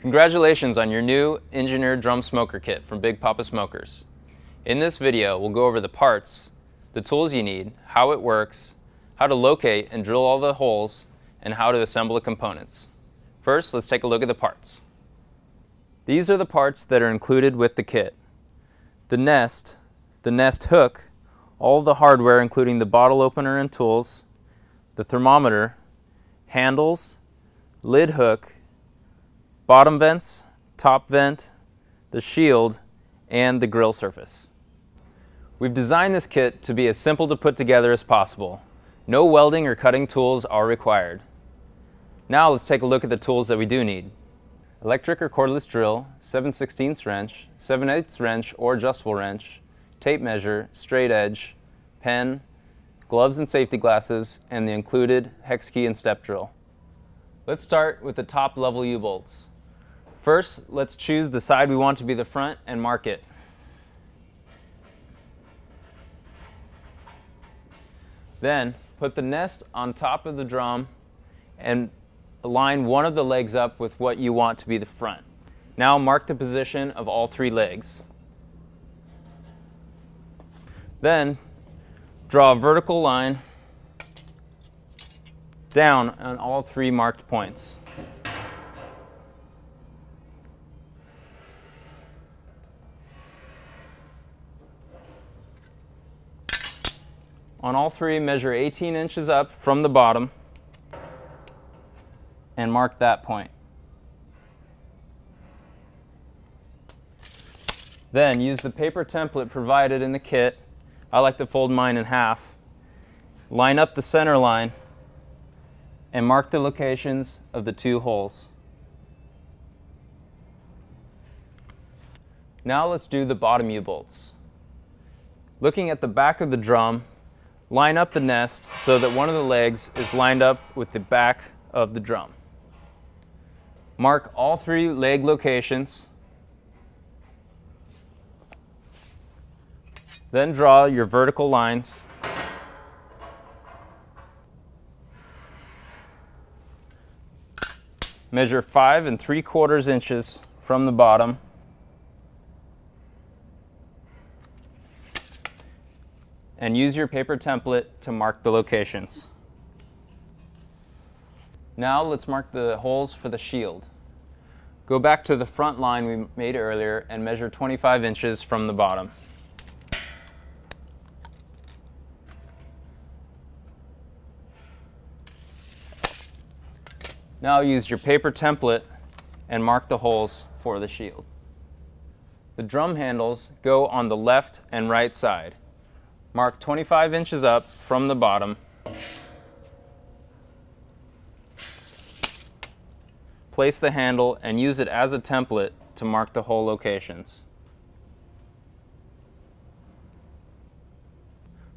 Congratulations on your new engineered drum smoker kit from Big Poppa Smokers. In this video, we'll go over the parts, the tools you need, how it works, how to locate and drill all the holes, and how to assemble the components. First, let's take a look at the parts. These are the parts that are included with the kit. The nest hook, all the hardware including the bottle opener and tools, the thermometer, handles, lid hook, bottom vents, top vent, the shield, and the grill surface. We've designed this kit to be as simple to put together as possible. No welding or cutting tools are required. Now let's take a look at the tools that we do need. Electric or cordless drill, 7/16 wrench, 7/8 wrench or adjustable wrench, tape measure, straight edge, pen, gloves and safety glasses, and the included hex key and step drill. Let's start with the top level U-bolts. First, let's choose the side we want to be the front and mark it. Then, put the nest on top of the drum and align one of the legs up with what you want to be the front. Now mark the position of all three legs. Then, draw a vertical line down on all three marked points. On all three, measure 18 inches up from the bottom and mark that point. Then use the paper template provided in the kit. I like to fold mine in half. Line up the center line and mark the locations of the two holes. Now let's do the bottom U-bolts. Looking at the back of the drum, line up the nest so that one of the legs is lined up with the back of the drum. Mark all three leg locations. Then draw your vertical lines. Measure 5 3/4 inches from the bottom. And use your paper template to mark the locations. Now let's mark the holes for the shield. Go back to the front line we made earlier and measure 25 inches from the bottom. Now use your paper template and mark the holes for the shield. The drum handles go on the left and right side. Mark 25 inches up from the bottom. Place the handle and use it as a template to mark the hole locations.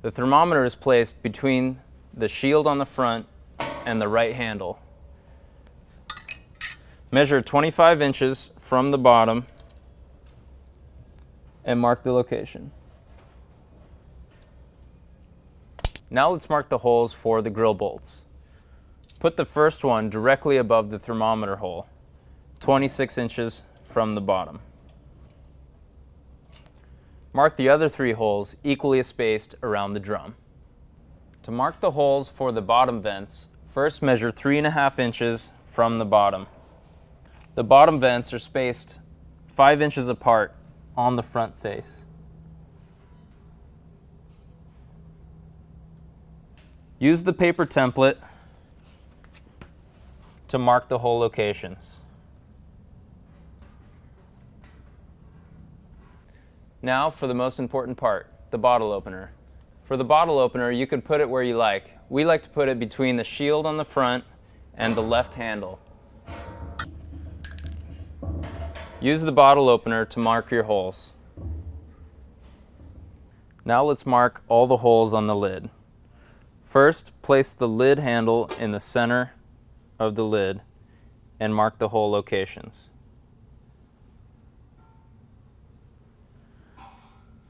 The thermometer is placed between the shield on the front and the right handle. Measure 25 inches from the bottom and mark the location. Now let's mark the holes for the grill bolts. Put the first one directly above the thermometer hole, 26 inches from the bottom. Mark the other three holes equally spaced around the drum. To mark the holes for the bottom vents, first measure 3.5 inches from the bottom. The bottom vents are spaced 5 inches apart on the front face. Use the paper template to mark the hole locations. Now for the most important part, the bottle opener. For the bottle opener, you can put it where you like. We like to put it between the shield on the front and the left handle. Use the bottle opener to mark your holes. Now let's mark all the holes on the lid. First, place the lid handle in the center of the lid and mark the hole locations.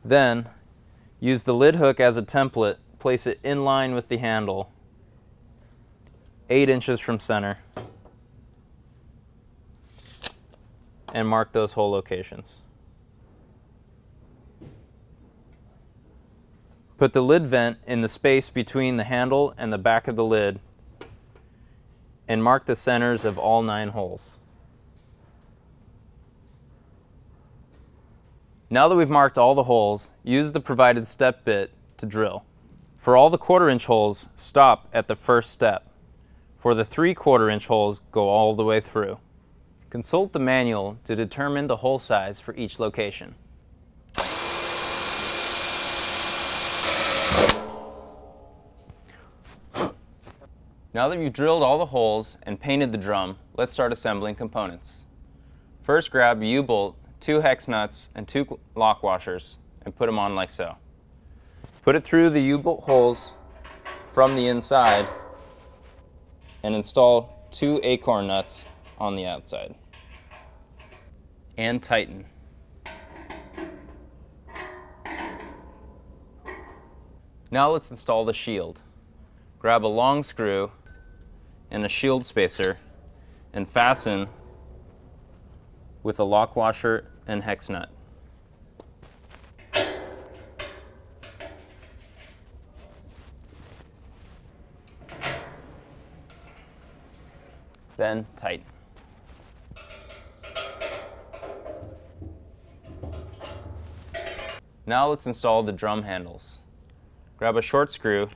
Then, use the lid hook as a template, place it in line with the handle, 8 inches from center. and mark those hole locations. Put the lid vent in the space between the handle and the back of the lid and mark the centers of all 9 holes. Now that we've marked all the holes, use the provided step bit to drill. For all the 1/4 inch holes, stop at the first step. For the 3/4 inch holes, go all the way through. Consult the manual to determine the hole size for each location. Now that you've drilled all the holes and painted the drum, let's start assembling components. First, grab a U-bolt, 2 hex nuts, and 2 lock washers, and put them on like so. Put it through the U-bolt holes from the inside and install 2 acorn nuts on the outside. And tighten. Now let's install the shield. Grab a long screw and a shield spacer and fasten with a lock washer and hex nut. Then tighten. Now let's install the drum handles. Grab a short screw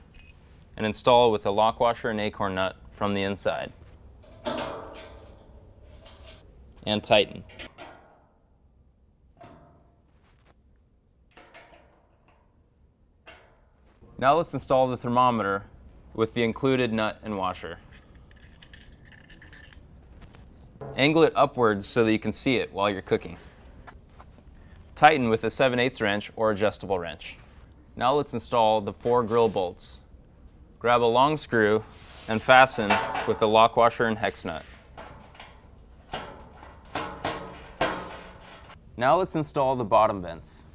and install with a lock washer and acorn nut from the inside. And tighten. Now let's install the thermometer with the included nut and washer. Angle it upwards so that you can see it while you're cooking. Tighten with a 7/8 wrench or adjustable wrench. Now let's install the 4 grill bolts. Grab a long screw and fasten with a lock washer and hex nut. Now let's install the bottom vents.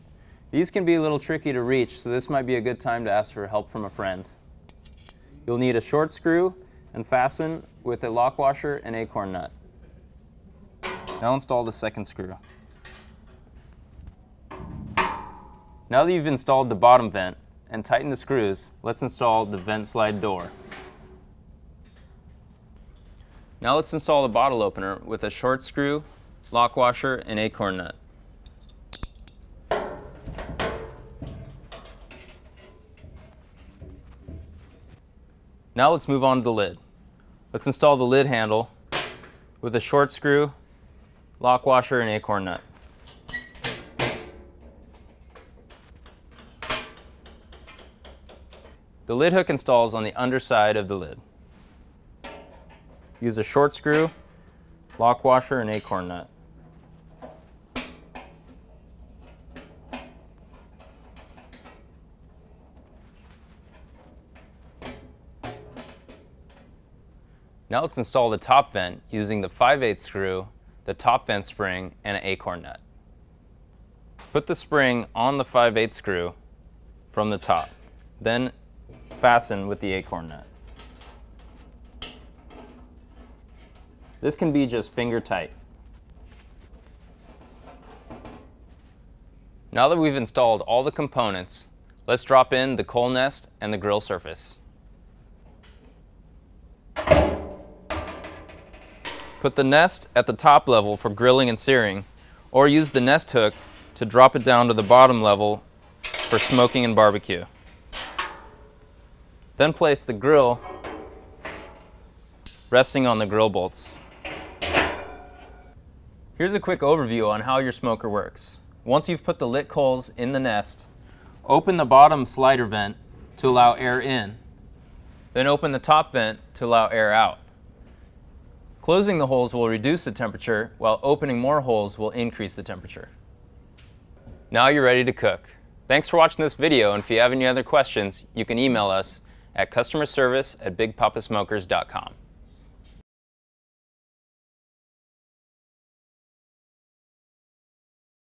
These can be a little tricky to reach, so this might be a good time to ask for help from a friend. You'll need a short screw and fasten with a lock washer and acorn nut. Now install the second screw. Now that you've installed the bottom vent and tightened the screws, let's install the vent slide door. Now let's install the bottle opener with a short screw, lock washer, and acorn nut. Now let's move on to the lid. Let's install the lid handle with a short screw, lock washer, and acorn nut. The lid hook installs on the underside of the lid. Use a short screw, lock washer, and acorn nut. Now let's install the top vent using the 5/8 screw, the top vent spring, and an acorn nut. Put the spring on the 5/8 screw from the top, then fasten with the acorn nut. This can be just finger tight. Now that we've installed all the components, let's drop in the coal nest and the grill surface. Put the nest at the top level for grilling and searing, or use the nest hook to drop it down to the bottom level for smoking and barbecue. Then place the grill resting on the grill bolts. Here's a quick overview on how your smoker works. Once you've put the lit coals in the nest, open the bottom slider vent to allow air in. Then open the top vent to allow air out. Closing the holes will reduce the temperature, while opening more holes will increase the temperature. Now you're ready to cook. Thanks for watching this video, and if you have any other questions, you can email us at customerservice@bigpoppasmokers.com.